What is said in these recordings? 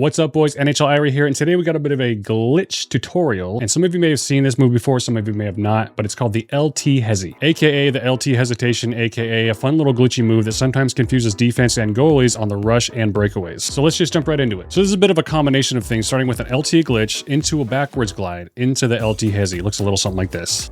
What's up, boys? NHL Irie here, and today we got a bit of a glitch tutorial, and some of you may have seen this move before, some of you may have not, but it's called the LT Hesi, aka the LT Hesitation, aka a fun little glitchy move that sometimes confuses defense and goalies on the rush and breakaways. So let's just jump right into it. So this is a bit of a combination of things, starting with an LT glitch into a backwards glide into the LT Hesi. Looks a little something like this.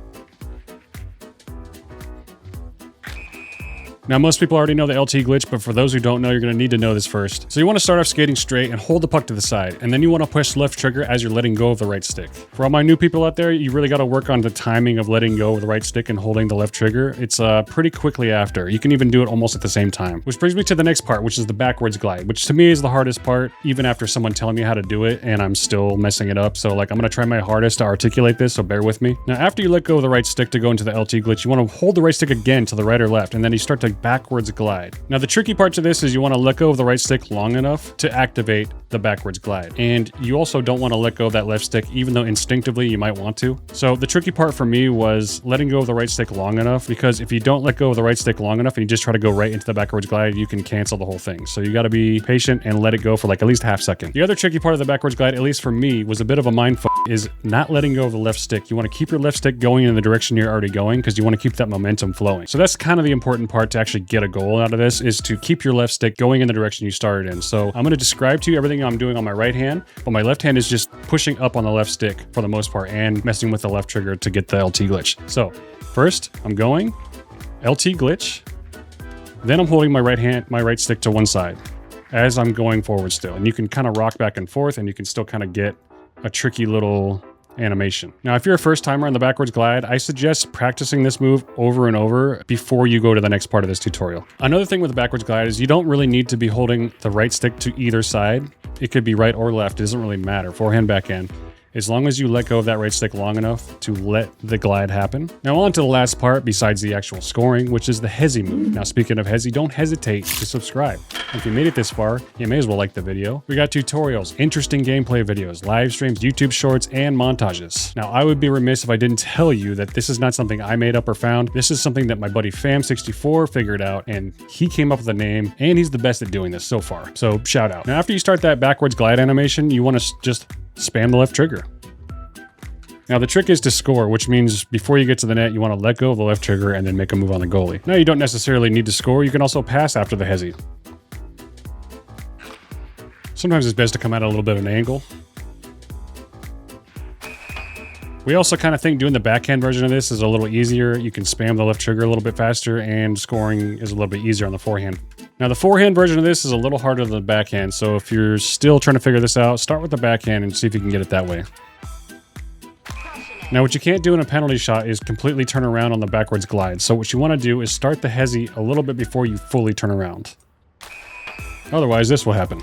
Now, most people already know the LT glitch, but for those who don't know, you're going to need to know this first. So you want to start off skating straight and hold the puck to the side, and then you want to push left trigger as you're letting go of the right stick. For all my new people out there, you really got to work on the timing of letting go of the right stick and holding the left trigger. It's pretty quickly after. You can even do it almost at the same time. Which brings me to the next part, which is the backwards glide, which to me is the hardest part, even after someone telling me how to do it, and I'm still messing it up. So like, I'm going to try my hardest to articulate this, so bear with me. Now, after you let go of the right stick to go into the LT glitch, you want to hold the right stick again to the right or left, and then you start to backwards glide. Now, the tricky part to this is you want to let go of the right stick long enough to activate the backwards glide. And you also don't want to let go of that left stick, even though instinctively you might want to. So the tricky part for me was letting go of the right stick long enough, because if you don't let go of the right stick long enough and you just try to go right into the backwards glide, you can cancel the whole thing. So you got to be patient and let it go for like at least half second. The other tricky part of the backwards glide, at least for me, was a bit of a mind fuck, is not letting go of the left stick. You want to keep your left stick going in the direction you're already going, because you want to keep that momentum flowing. So that's kind of the important part to actually get a goal out of this, is to keep your left stick going in the direction you started in. So I'm going to describe to you everything I'm doing on my right hand, but my left hand is just pushing up on the left stick for the most part and messing with the left trigger to get the LT glitch. So first I'm going LT glitch, then I'm holding my right stick to one side as I'm going forward still. And you can kind of rock back and forth, and you can still kind of get a tricky little animation. Now, if you're a first timer on the backwards glide, I suggest practicing this move over and over before you go to the next part of this tutorial. Another thing with the backwards glide is you don't really need to be holding the right stick to either side. It could be right or left. It doesn't really matter. Forehand, backhand. As long as you let go of that right stick long enough to let the glide happen. Now on to the last part besides the actual scoring, which is the Hesi move. Now speaking of Hesi, don't hesitate to subscribe. If you made it this far, you may as well like the video. We got tutorials, interesting gameplay videos, live streams, YouTube shorts, and montages. Now I would be remiss if I didn't tell you that this is not something I made up or found. This is something that my buddy Fam64 figured out, and he came up with the name, and he's the best at doing this so far. So shout out. Now after you start that backwards glide animation, you want to just spam the left trigger. Now the trick is to score, which means before you get to the net, you want to let go of the left trigger and then make a move on the goalie. Now you don't necessarily need to score. You can also pass after the Hesi. Sometimes it's best to come at a little bit of an angle. We also kind of think doing the backhand version of this is a little easier. You can spam the left trigger a little bit faster, and scoring is a little bit easier on the forehand. Now the forehand version of this is a little harder than the backhand, so if you're still trying to figure this out, start with the backhand and see if you can get it that way. Now what you can't do in a penalty shot is completely turn around on the backwards glide. So what you want to do is start the Hesi a little bit before you fully turn around. Otherwise this will happen.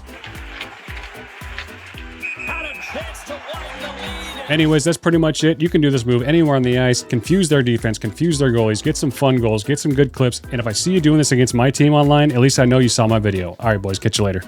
Anyways, that's pretty much it. You can do this move anywhere on the ice, confuse their defense, confuse their goalies, get some fun goals, get some good clips. And if I see you doing this against my team online, at least I know you saw my video. All right, boys, catch you later.